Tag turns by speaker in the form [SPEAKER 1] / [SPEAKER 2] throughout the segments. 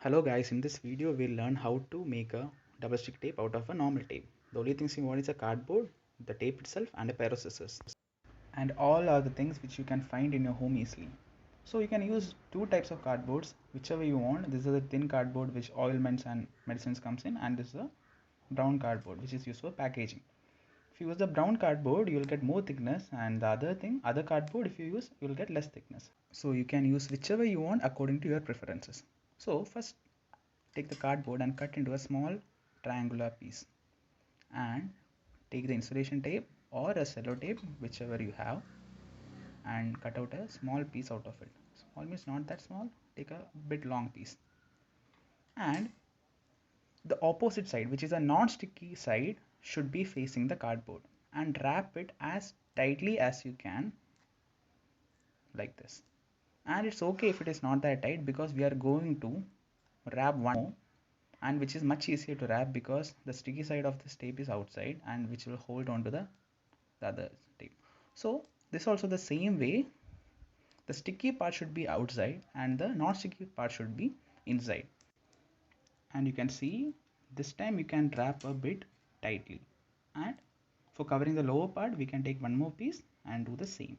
[SPEAKER 1] Hello guys, in this video we'll learn how to make a double stick tape out of a normal tape. The only things you want is a cardboard, the tape itself and a pair of scissors. And all are the things which you can find in your home easily. So you can use two types of cardboards, whichever you want. This is a thin cardboard which ointments and medicines comes in, and this is a brown cardboard which is used for packaging. If you use the brown cardboard, you will get more thickness, and the other cardboard if you use, you will get less thickness. So you can use whichever you want according to your preferences. So first take the cardboard and cut into a small triangular piece, and take the insulation tape or a cello tape, whichever you have, and cut out a small piece out of it. Small means not that small, take a bit long piece, and the opposite side, which is a non-sticky side, should be facing the cardboard, and wrap it as tightly as you can, like this. And it's okay if it is not that tight, because we are going to wrap one more, and which is much easier to wrap because the sticky side of this tape is outside, and which will hold on to the other tape. So this also the same way, the sticky part should be outside and the non-sticky part should be inside. And you can see this time you can wrap a bit tightly, and for covering the lower part we can take one more piece and do the same.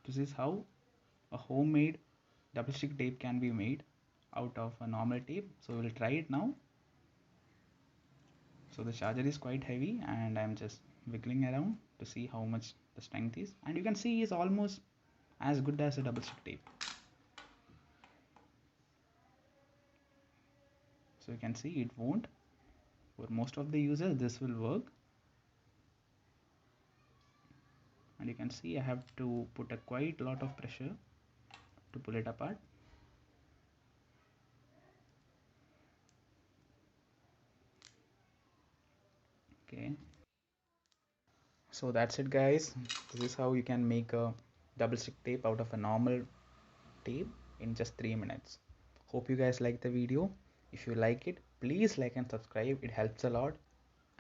[SPEAKER 1] This is how a homemade double stick tape can be made out of a normal tape. So we'll try it now. So the charger is quite heavy, and I'm just wiggling around to see how much the strength is, and you can see it's almost as good as a double stick tape. So you can see it won't. For most of the users this will work, and you can see I have to put a quite lot of pressure to pull it apart. Okay, so that's it guys. This is how you can make a double stick tape out of a normal tape in just 3 minutes. Hope you guys like the video. If you like it, please like and subscribe, it helps a lot.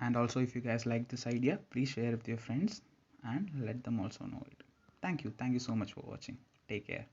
[SPEAKER 1] And also, if you guys like this idea, please share it with your friends and let them also know it. Thank you so much for watching. Take care.